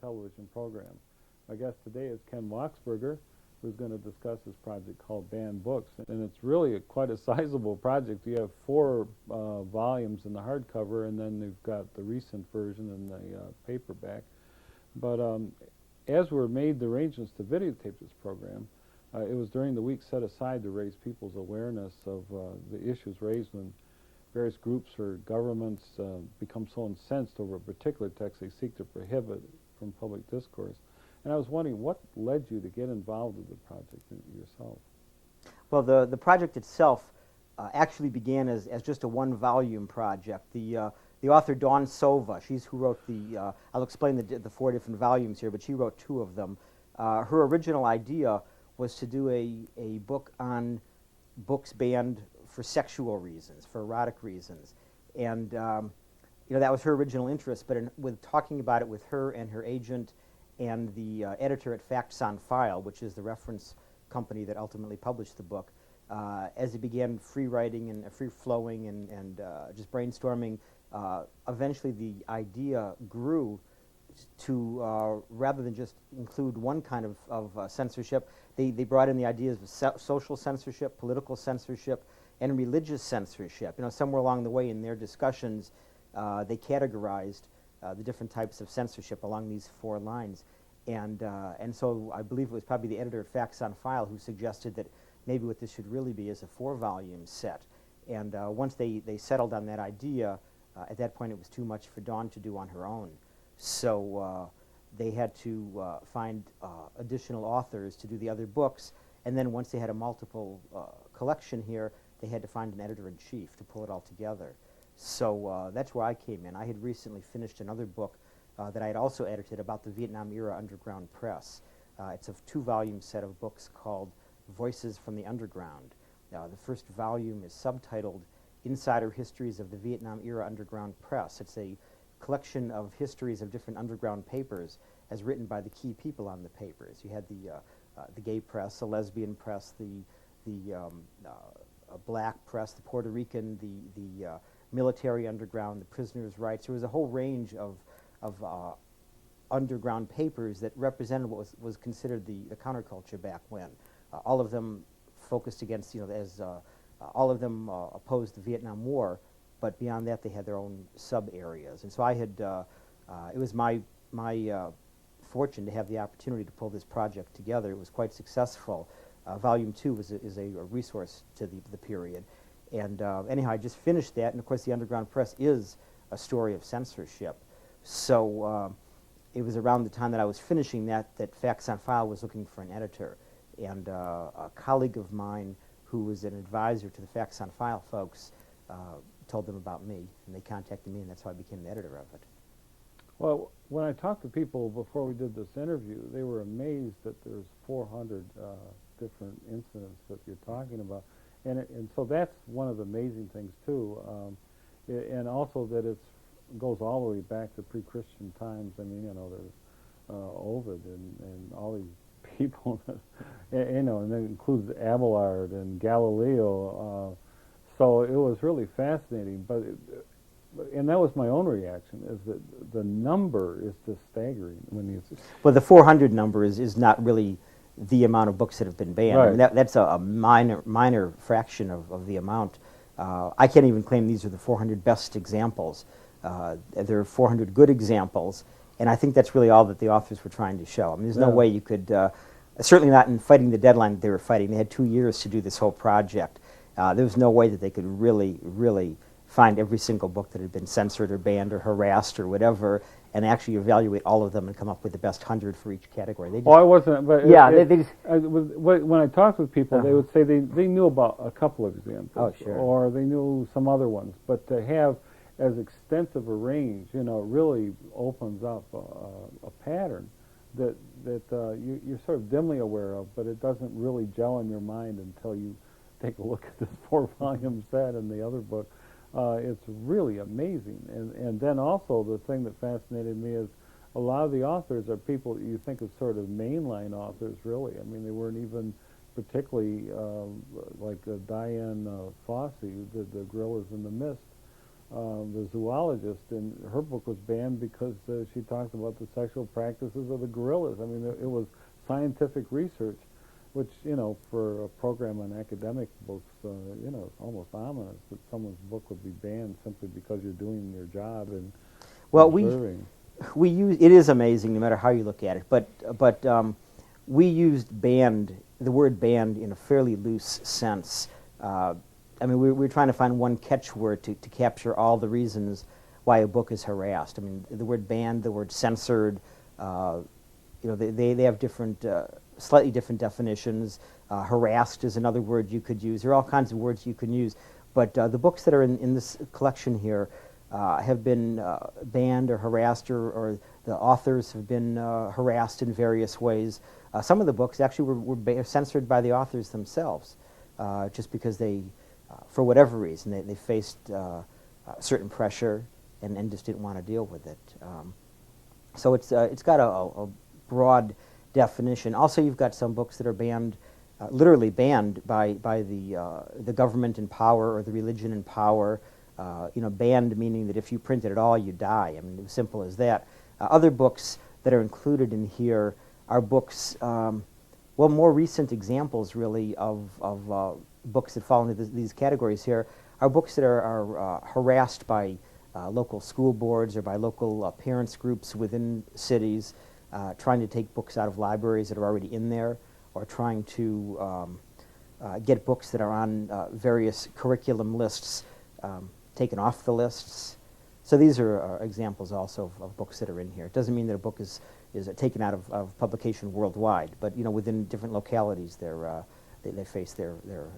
television program. My guest today is Ken Wachsbeger, who's going to discuss this project called Banned Books. And it's really quite a sizable project. You have 4 volumes in the hardcover, and then you've got the recent version in the paperback. But as were made the arrangements to videotape this program, it was during the week set aside to raise people's awareness of the issues raised when various groups or governments become so incensed over a particular text they seek to prohibit from public discourse. And I was wondering, what led you to get involved with the project yourself? Well, the project itself actually began as just a 1-volume project. The author, Dawn Sova, she's who wrote the, I'll explain the 4 different volumes here, but she wrote 2 of them. Her original idea was to do a book on books banned for sexual reasons, for erotic reasons. And that was her original interest, but with talking about it with her and her agent and the editor at Facts on File, which is the reference company that ultimately published the book, as it began free writing and free-flowing and just brainstorming, eventually the idea grew to, rather than just include one kind of censorship, they brought in the ideas of social censorship, political censorship, and religious censorship. Somewhere along the way in their discussions, they categorized the different types of censorship along these 4 lines. And so I believe it was probably the editor at Facts on File who suggested that maybe what this should really be is a 4-volume set. And once they settled on that idea, at that point it was too much for Dawn to do on her own. So they had to find additional authors to do the other books. And then once they had a multiple collection here, they had to find an editor-in-chief to pull it all together. So that's where I came in. I had recently finished another book that I had also edited about the Vietnam-era underground press. It's a 2-volume set of books called Voices from the Underground. The first volume is subtitled Insider Histories of the Vietnam-era Underground Press. It's a collection of histories of different underground papers as written by the key people on the papers. You had the gay press, the lesbian press, the black press, the Puerto Rican, the military underground, the prisoners' rights. There was a whole range of underground papers that represented what was considered the counterculture back when. All of them focused against, all of them opposed the Vietnam War, but beyond that they had their own sub-areas. And so I had, it was my fortune to have the opportunity to pull this project together. It was quite successful. Volume 2 is a resource to the period. And anyhow, I just finished that, and of course the underground press is a story of censorship. So it was around the time that I was finishing that Facts on File was looking for an editor. And a colleague of mine who was an advisor to the Facts on File folks told them about me, and they contacted me, and that's how I became the editor of it. Well, when I talked to people before we did this interview, they were amazed that there's 400 different incidents that you're talking about. And so that's one of the amazing things, too. And also that it goes all the way back to pre-Christian times. I mean, there's Ovid and all these people, and that includes Abelard and Galileo. So it was really fascinating. And that was my own reaction, is that the number is just staggering. Well, the 400 number is not really the amount of books that have been banned. Right. I mean, that's a minor fraction of the amount. I can't even claim these are the 400 best examples. There are 400 good examples, and I think that's really all that the authors were trying to show. I mean, there's no way you could, certainly not in fighting the deadline that they were fighting. They had 2 years to do this whole project. There was no way that they could really find every single book that had been censored or banned or harassed or whatever, and actually evaluate all of them and come up with the best 100 for each category. They just, I wasn't, but yeah, when I talked with people, they would say they knew about a couple of examples, sure, or they knew some other ones, but to have as extensive a range, really opens up a pattern that you're sort of dimly aware of, but it doesn't really gel in your mind until you take a look at this 4-volume set and the other book. It's really amazing. And then also the thing that fascinated me is a lot of the authors are people that you think of sort of mainline authors, really. I mean, they weren't even particularly like Diane Fossey, the Gorillas in the Mist. the zoologist, and her book was banned because she talked about the sexual practices of the gorillas. I mean, it was scientific research, which, you know, for a program on academic books, you know, it's almost ominous that someone's book would be banned simply because you're doing your job and Well, observing. we use, it is amazing no matter how you look at it, but we used banned, the word banned, in a fairly loose sense. I mean, we're trying to find one catchword to capture all the reasons why a book is harassed. I mean, the word banned, the word censored, you know, they have different, slightly different definitions. Harassed is another word you could use. There are all kinds of words you can use. But the books that are in this collection here have been banned or harassed, or the authors have been harassed in various ways. Some of the books actually were censored by the authors themselves, just because they, for whatever reason, they faced certain pressure and just didn't want to deal with it. So it's got a broad definition. Also, you've got some books that are banned, literally banned by the government in power or the religion in power. You know, banned meaning that if you print it at all, you die. I mean, as simple as that. Other books that are included in here are books, well, more recent examples, really, of books that fall into these categories here are books that are harassed by local school boards or by local parents groups within cities, trying to take books out of libraries that are already in there, or trying to get books that are on various curriculum lists taken off the lists. So these are examples also of books that are in here. It doesn't mean that a book is taken out of publication worldwide, but, you know, within different localities, they face their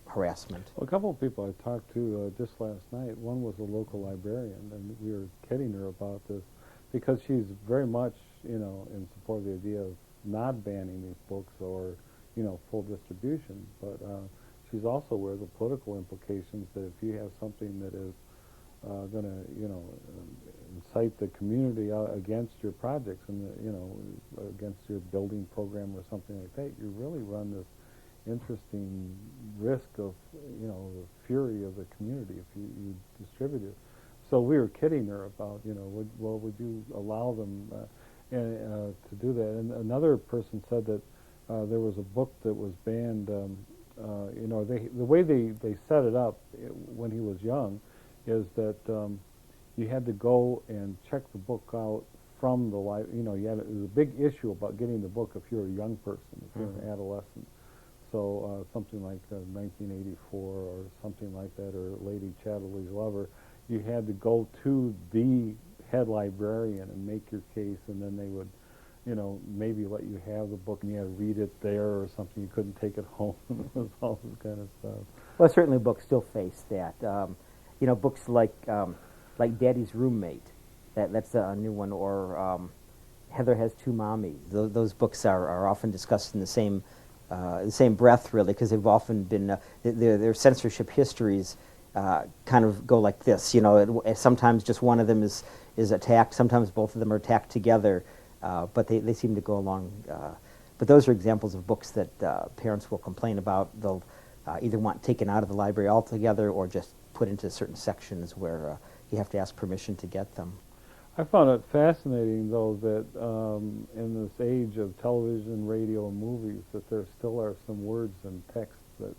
harassment. Well, a couple of people I talked to just last night, one was a local librarian, and we were kidding her about this because she's very much, you know, in support of the idea of not banning these books or, you know, full distribution. But she's also aware of the political implications that if you have something that is going to, you know, incite the community against your projects and, you know, against your building program or something like that, you really run this interesting risk of, you know, the fury of the community if you distribute it. So we were kidding her about, you know, would you allow them to do that? And another person said that there was a book that was banned. You know, the way they set it up when he was young is that you had to go and check the book out from the library. You know, it was a big issue about getting the book if you're a young person, if you're an adolescent. So something like 1984 or something like that, or Lady Chatterley's Lover, you had to go to the head librarian and make your case, and then they would, you know, maybe let you have the book and you had to read it there or something. You couldn't take it home. It was all this kind of stuff. Well, certainly books still face that. You know, books like Daddy's Roommate, that's a new one, or Heather Has Two Mommies. Those books are often discussed in the same breath, really, because they've often been their censorship histories kind of go like this. You know, sometimes just one of them is attacked. Sometimes both of them are attacked together, but they seem to go along. But those are examples of books that parents will complain about. They'll either want taken out of the library altogether or just put into certain sections where you have to ask permission to get them. I found it fascinating, though, that in this age of television, radio, and movies, that there still are some words and texts that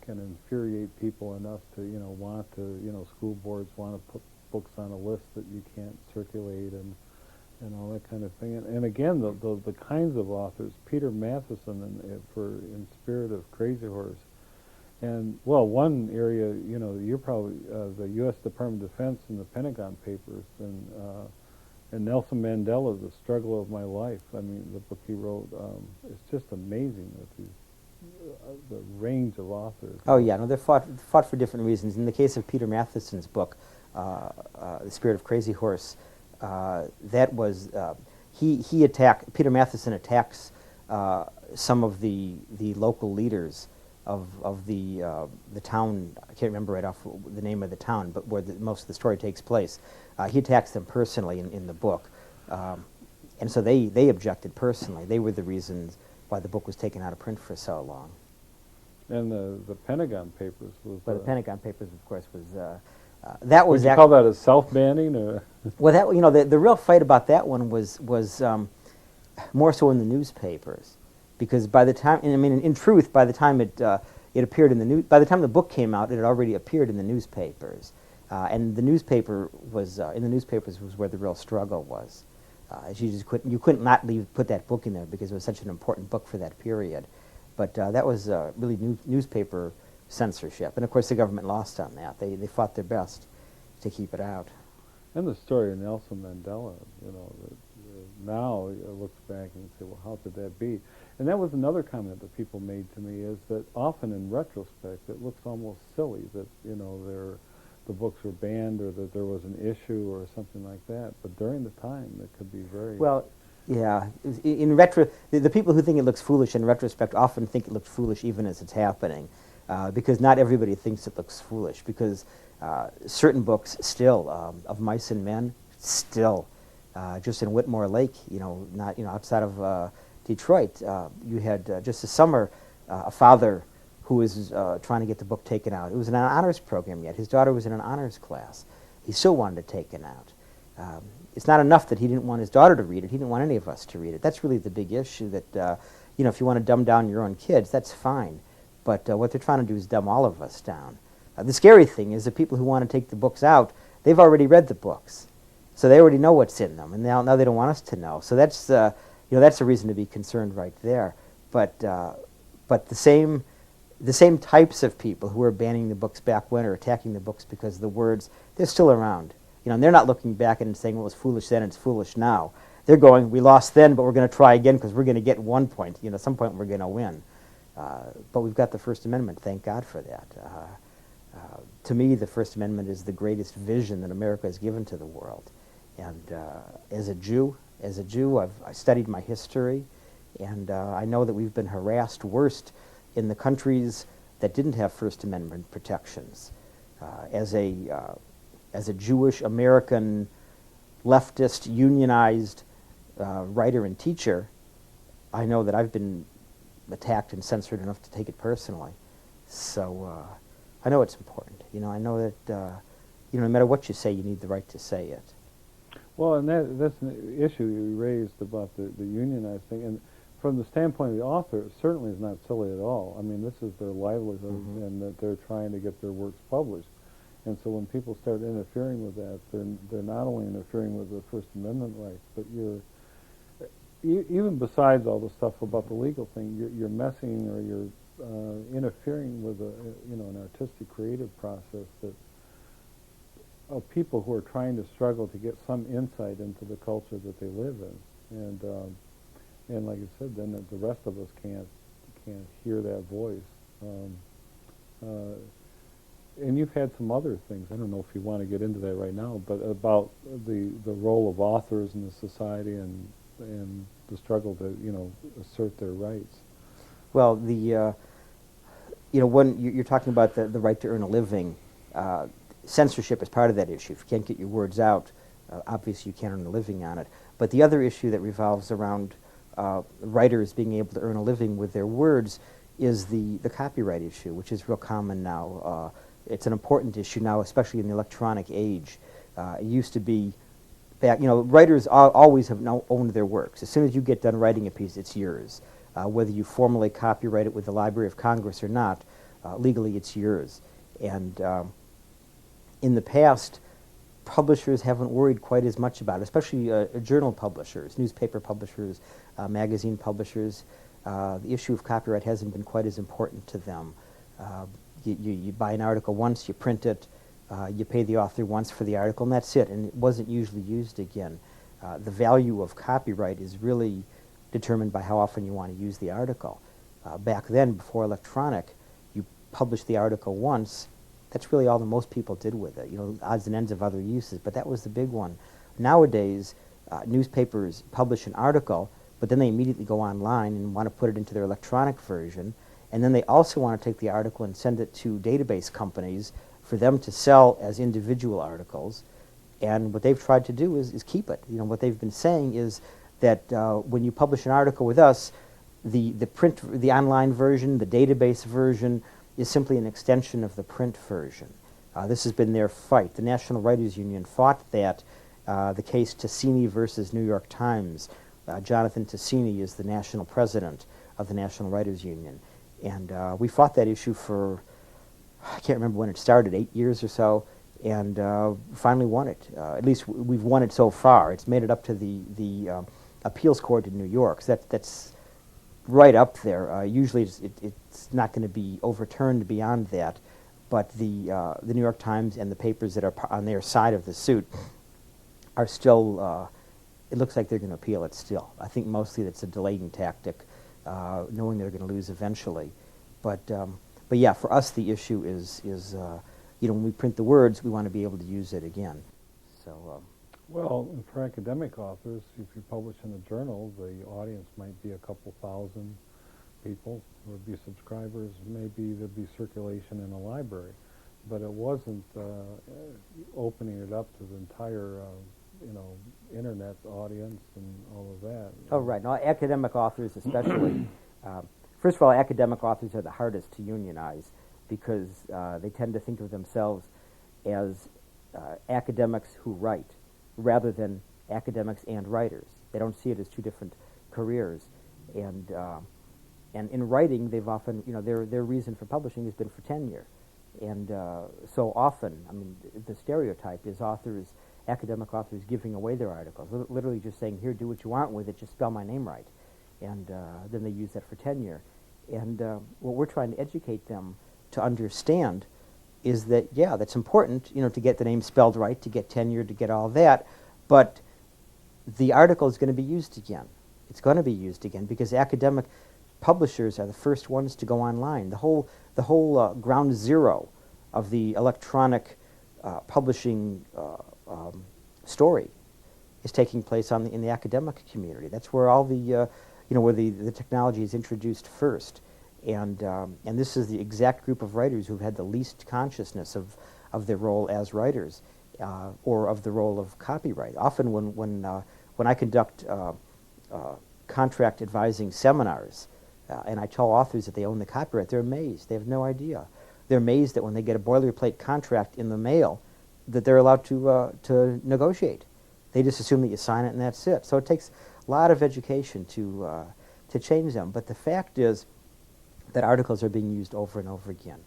can infuriate people enough to, you know, want to, you know, school boards want to put books on a list that you can't circulate and all that kind of thing. And again, the kinds of authors, Peter Matheson in Spirit of Crazy Horse. And, well, one area, you know, you're probably the U.S. Department of Defense and the Pentagon Papers, and Nelson Mandela, The Struggle of My Life. I mean, the book he wrote, it's just amazing that the range of authors. Oh, yeah, no, they're fought for different reasons. In the case of Peter Matheson's book, The Spirit of Crazy Horse, that was, Peter Matheson attacks some of the local leaders of the town. I can't remember right off the name of the town, but where most of the story takes place. He attacks them personally in the book, and so they objected personally. They were the reasons why the book was taken out of print for so long. And the Pentagon Papers was. Well, the Pentagon Papers, of course, That Would was you call that a self-banning, or? well, that the real fight about that one was more so in the newspapers, because by the time, and I mean, in truth, by the time it appeared in the by the time the book came out, it had already appeared in the newspapers, and the newspaper was in the newspapers was where the real struggle was. You couldn't not put that book in there because it was such an important book for that period. But that was really newspaper censorship, and of course the government lost on that. They fought their best to keep it out. And the story of Nelson Mandela, now it looks back and you say, well, how could that be? And that was another comment that people made to me, is that often in retrospect it looks almost silly that, the books were banned or that there was an issue or something like that. But during the time, it could be very... Well, yeah. In the people who think it looks foolish in retrospect often think it looks foolish even as it's happening, because not everybody thinks it looks foolish. Because certain books still, of Mice and Men, still, just in Whitmore Lake, not outside of Detroit, you had just this summer a father who was trying to get the book taken out. It was in an honors program yet. His daughter was in an honors class. He still wanted it taken out. It's not enough that he didn't want his daughter to read it. He didn't want any of us to read it. That's really the big issue, that, if you want to dumb down your own kids, that's fine. But what they're trying to do is dumb all of us down. The scary thing is the people who want to take the books out, they've already read the books. So they already know what's in them, and now they don't want us to know. So that's, that's a reason to be concerned right there. But the same types of people who were banning the books back when, or attacking the books because of the words, they're still around. And they're not looking back and saying, well, it was foolish then, it's foolish now. They're going, we lost then, but we're going to try again because we're going to get 1 point. At some point we're going to win. But we've got the First Amendment, thank God for that. To me, the First Amendment is the greatest vision that America has given to the world. And as a Jew, I studied my history, and I know that we've been harassed worst in the countries that didn't have First Amendment protections. As a Jewish American leftist unionized writer and teacher, I know that I've been attacked and censored enough to take it personally. So I know it's important. I know that no matter what you say, you need the right to say it. Well, and that's an issue you raised about the unionized thing. And from the standpoint of the author, it certainly is not silly at all. I mean, this is their livelihood, and that they're trying to get their works published. And so when people start interfering with that, they're not only interfering with the First Amendment rights, but even besides all the stuff about the legal thing, you're messing or you're interfering with an artistic creative process that of people who are trying to struggle to get some insight into the culture that they live in, and like I said, then the rest of us can't hear that voice. And you've had some other things. I don't know if you want to get into that right now, but about the role of authors in the society and the struggle to assert their rights. Well, when you're talking about the right to earn a living, censorship is part of that issue. If you can't get your words out, obviously you can't earn a living on it. But the other issue that revolves around writers being able to earn a living with their words is the copyright issue, which is real common now. It's an important issue now, especially in the electronic age. It used to be back, writers always have now owned their works. As soon as you get done writing a piece, it's yours. Whether you formally copyright it with the Library of Congress or not, legally it's yours. And in the past, publishers haven't worried quite as much about it, especially journal publishers, newspaper publishers, magazine publishers. The issue of copyright hasn't been quite as important to them. You buy an article once, you print it, you pay the author once for the article, and that's it, and it wasn't usually used again. The value of copyright is really determined by how often you want to use the article. Back then, before electronic, you published the article once. That's really all that most people did with it. Odds and ends of other uses, but that was the big one. Nowadays, newspapers publish an article, but then they immediately go online and want to put it into their electronic version, and then they also want to take the article and send it to database companies for them to sell as individual articles. And what they've tried to do is keep it. What they've been saying is that when you publish an article with us, the online version, the database version, is simply an extension of the print version. This has been their fight. The National Writers Union fought that, the case Ticini versus New York Times. Jonathan Ticini is the national president of the National Writers Union. And we fought that issue for, I can't remember when it started, 8 years or so, and finally won it. At least we've won it so far. It's made it up to the appeals court in New York. So that's right up there. Usually it's not going to be overturned beyond that, but the New York Times and the papers that are on their side of the suit are still, it looks like they're going to appeal it still. I think mostly that's a delaying tactic, knowing they're going to lose eventually. But yeah, for us the issue is when we print the words, we want to be able to use it again. So. Well, for academic authors, if you publish in a journal, the audience might be a couple thousand people who would be subscribers. Maybe there'd be circulation in a library, but it wasn't opening it up to the entire, internet audience and all of that. Oh, right. Now, academic authors especially. First of all, academic authors are the hardest to unionize because they tend to think of themselves as academics who write, rather than academics and writers. They don't see it as two different careers. And in writing, they've often, their reason for publishing has been for tenure. And so often, the stereotype is academic authors giving away their articles, literally just saying, here, do what you want with it, just spell my name right. And then they use that for tenure. And what we're trying to educate them to understand is that, yeah, that's important, to get the name spelled right, to get tenure, to get all that, but the article is going to be used again. It's going to be used again because academic publishers are the first ones to go online. The whole ground zero of the electronic publishing story is taking place in the academic community. That's where all the where the technology is introduced first. And this is the exact group of writers who've had the least consciousness of their role as writers, or of the role of copyright. Often when I conduct contract advising seminars, and I tell authors that they own the copyright, they're amazed. They have no idea. They're amazed that when they get a boilerplate contract in the mail, that they're allowed to negotiate. They just assume that you sign it and that's it. So it takes a lot of education to change them. But the fact is that articles are being used over and over again.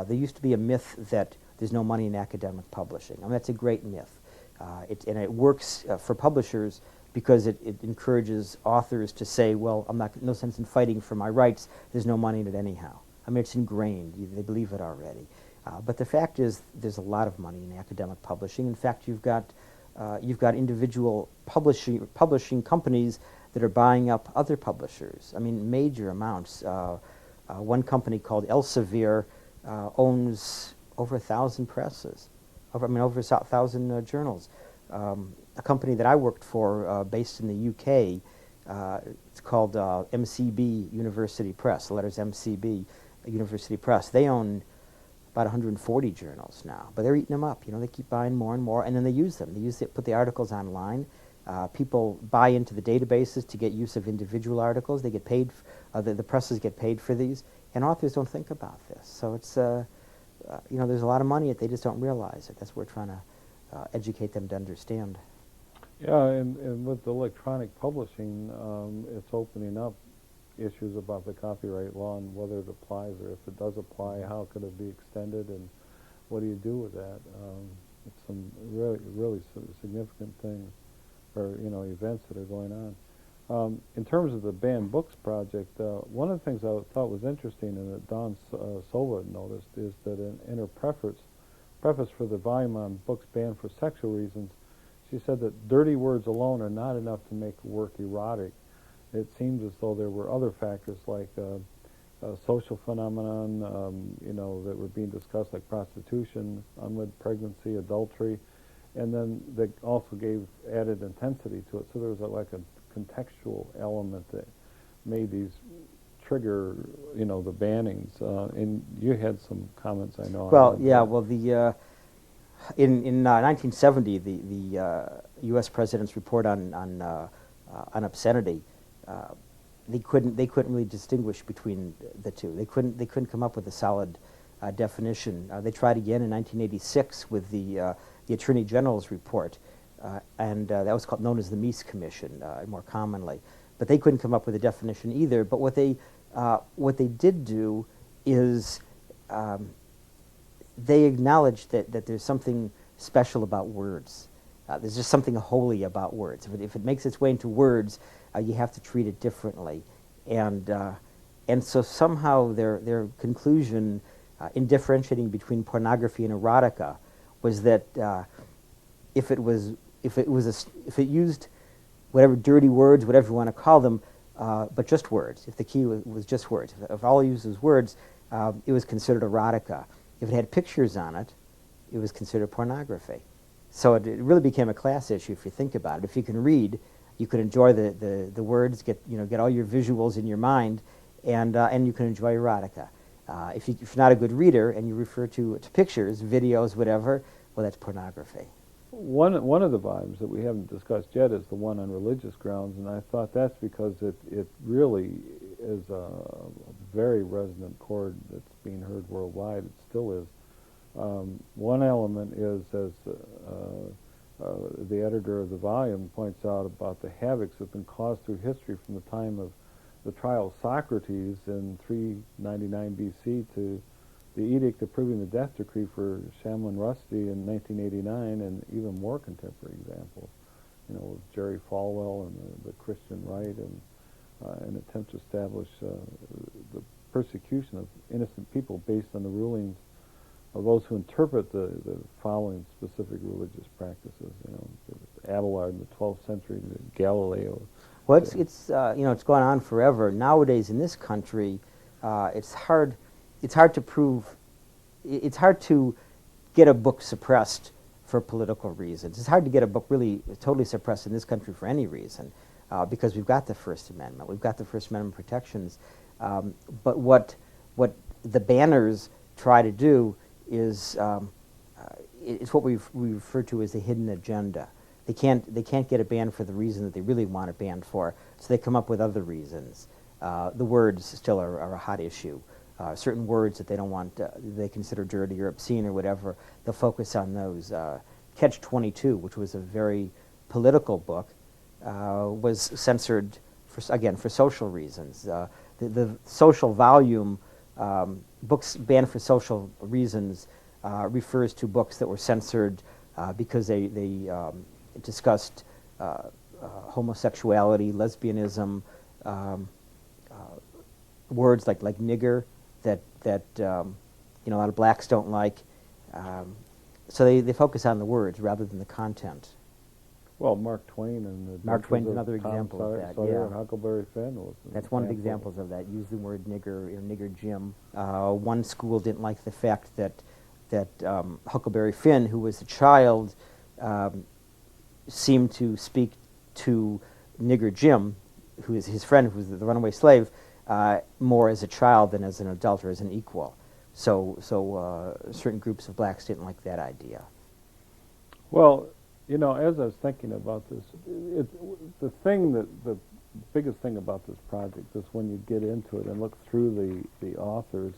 There used to be a myth that there's no money in academic publishing. That's a great myth. And it works for publishers because it encourages authors to say, well, no sense in fighting for my rights. There's no money in it anyhow. It's ingrained. They believe it already. But the fact is there's a lot of money in academic publishing. In fact, you've got individual publishing companies that are buying up other publishers. Major amounts. One company called Elsevier owns over 1,000 presses, over 1,000 journals. A company that I worked for, based in the UK, it's called MCB University Press. The letters MCB University Press. They own about 140 journals now, but they're eating them up. They keep buying more and more, and then they use them. Put the articles online. People buy into the databases to get use of individual articles. They get paid. The presses get paid for these, and authors don't think about this. So it's there's a lot of money. They just don't realize it. That's what we're trying to educate them to understand. Yeah, and with electronic publishing, it's opening up issues about the copyright law and whether it applies, or if it does apply, how could it be extended, and what do you do with that? It's some really significant things, or events that are going on. In terms of the Banned Books project, one of the things I thought was interesting and that Don Sova noticed is that in her preface for the volume on books banned for sexual reasons, she said that dirty words alone are not enough to make a work erotic. It seems as though there were other factors like social phenomenon, that were being discussed, like prostitution, unwed pregnancy, adultery, and then they also gave added intensity to it. So there was a contextual element that made these trigger, the bannings. And you had some comments, I know. Well, yeah. Well, in 1970, the U.S. President's report on obscenity, they couldn't really distinguish between the two. They couldn't come up with a solid definition. They tried again in 1986 with the Attorney General's report, and that was known as the Meese Commission more commonly. But they couldn't come up with a definition either. But what they did do is they acknowledged that there's something special about words. There's just something holy about words. If it makes its way into words, you have to treat it differently. And so somehow their conclusion in differentiating between pornography and erotica was that if it used whatever dirty words, whatever you want to call them, but just words. If the key was just words, if all it used was words, it was considered erotica. If it had pictures on it, it was considered pornography. So it really became a class issue if you think about it. If you can read, you can enjoy the words, get all your visuals in your mind, and you can enjoy erotica. If you're not a good reader and you refer to pictures, videos, whatever, well, that's pornography. One of the volumes that we haven't discussed yet is the one on religious grounds, and I thought that's because it really is a very resonant chord that's being heard worldwide. It still is. One element is, as the editor of the volume points out, about the havocs that have been caused through history from the time of the trial of Socrates in 399 B.C. to the edict approving the death decree for Shamlin Rusty in 1989, and even more contemporary examples, with Jerry Falwell and the Christian right, and an attempt to establish the persecution of innocent people based on the rulings of those who interpret the following specific religious practices. Abelard in the 12th century, Galileo. Well, it's gone on forever. Nowadays in this country, it's hard to prove. It's hard to get a book suppressed for political reasons. It's hard to get a book really totally suppressed in this country for any reason, because we've got the First Amendment, we've got the First Amendment protections. But what the banners try to do is it's what we refer to as a hidden agenda. They can't get a ban for the reason that they really want it banned for, so they come up with other reasons. The words still are a hot issue. Certain words that they don't want, they consider dirty or obscene or whatever, they'll focus on those. Catch-22, which was a very political book, was censored for social reasons. The social volume, books banned for social reasons, refers to books that were censored because they discussed homosexuality, lesbianism, words like nigger that a lot of blacks don't like. So they focus on the words rather than the content. Well, Mark Twain and the Mark Twain's Adventures another of Tom example of that. Sawyer Yeah, and Huckleberry Finn was an that's one of the example. examples of that. Use the word nigger, nigger Jim. One school didn't like the fact that Huckleberry Finn, who was a child, seemed to speak to nigger Jim, who is his friend, who was the runaway slave, more as a child than as an adult or as an equal. So certain groups of blacks didn't like that idea. Well, as I was thinking about this, the biggest thing about this project is when you get into it and look through the authors,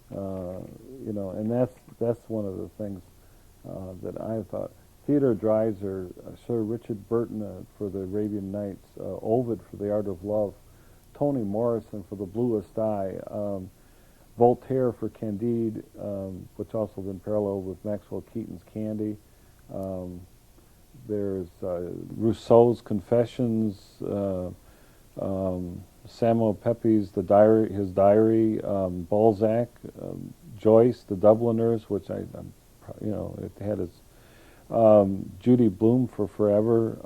and that's one of the things that I thought. Theodore Dreiser, Sir Richard Burton for the Arabian Nights, Ovid for the Art of Love, Toni Morrison for The Bluest Eye, Voltaire for Candide, which also been paralleled with Maxwell Keaton's Candy. There's Rousseau's Confessions, Samuel Pepys' his diary, Balzac, Joyce, The Dubliners, which it had its Judy Blume for Forever.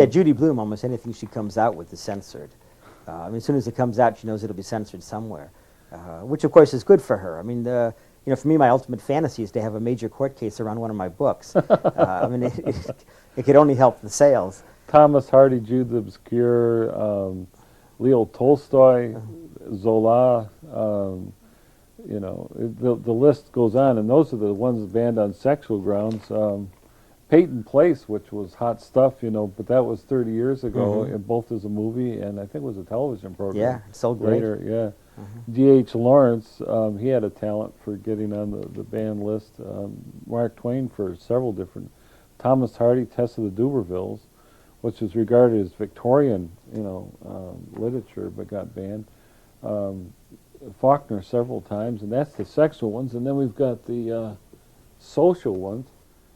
Judy Blume, almost anything she comes out with is censored. As soon as it comes out, she knows it'll be censored somewhere, which of course is good for her. For me, my ultimate fantasy is to have a major court case around one of my books. It could only help the sales. Thomas Hardy, Jude the Obscure, Leo Tolstoy, Zola, the list goes on, and those are the ones banned on sexual grounds. Peyton Place, which was hot stuff, but that was 30 years ago, and both as a movie and I think it was a television program. Yeah, it's so great. Later, yeah. D.H. Lawrence, he had a talent for getting on the band list. Mark Twain for several different. Thomas Hardy, Tess of the Dubervilles, which is regarded as Victorian, literature, but got banned. Faulkner several times, and that's the sexual ones. And then we've got the social ones.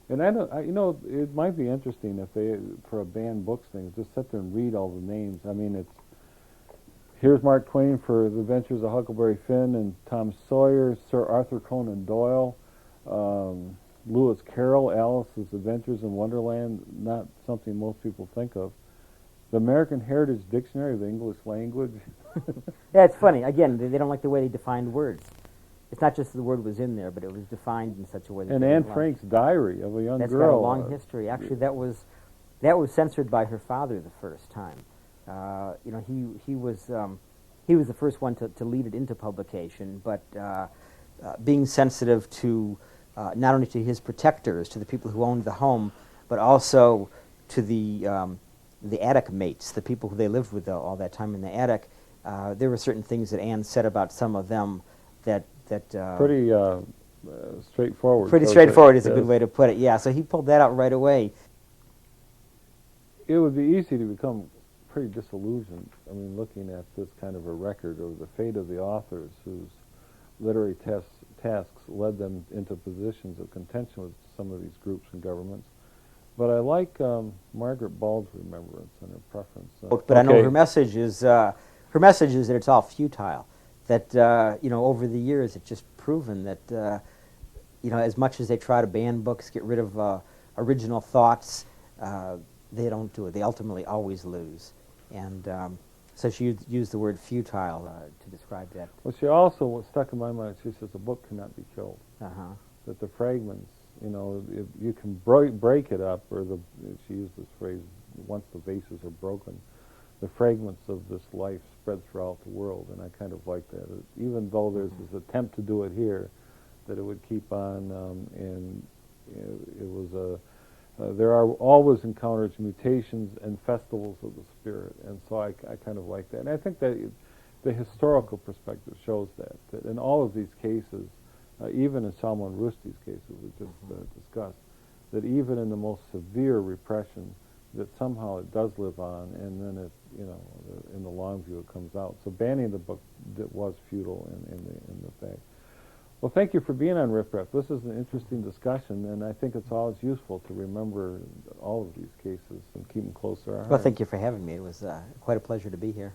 And it might be interesting if they, for a banned books thing, just sit there and read all the names. I mean, here's Mark Twain for The Adventures of Huckleberry Finn and Tom Sawyer, Sir Arthur Conan Doyle, Lewis Carroll, Alice's Adventures in Wonderland, not something most people think of. The American Heritage Dictionary of the English Language. Yeah, it's funny. Again, they don't like the way they defined words. It's not just the word was in there, but it was defined in such a way that And they Anne didn't like. Frank's Diary of a Young That's Girl. got a long history. Actually, that was censored by her father the first time. He was the first one to lead it into publication, but being sensitive to not only to his protectors, to the people who owned the home, but also to the attic mates, the people who they lived with all that time in the attic. There were certain things that Anne said about some of them that pretty straightforward. pretty So straightforward is a that- good way to put it. Yeah, so he pulled that out right away. It would be easy to become pretty disillusioned. I mean, looking at this kind of a record of the fate of the authors whose literary tasks led them into positions of contention with some of these groups and governments. But I like Margaret Ball's remembrance and her preference. But I know okay. her message is that it's all futile. That over the years, it's just proven that as much as they try to ban books, get rid of original thoughts, they don't do it. They ultimately always lose. And so she used the word futile to describe that. Well, she also, what stuck in my mind, she says a book cannot be killed. Uh-huh. That the fragments, if you can break it up, or she used this phrase, once the vases are broken, the fragments of this life spread throughout the world, and I kind of like that. Even though there's this attempt to do it here, that it would keep on, and it was there are always encounters, mutations, and festivals of the spirit, and so I kind of like that. And I think that the historical perspective shows that in all of these cases, even in Salman Rushdie's cases we just discussed, that even in the most severe repression, that somehow it does live on, and then it, in the long view, it comes out. So banning the book that was futile in the fact. Well, thank you for being on Riff Raff. This is an interesting discussion, and I think it's always useful to remember all of these cases and keep them close to our hearts. Well, thank you for having me. It was quite a pleasure to be here.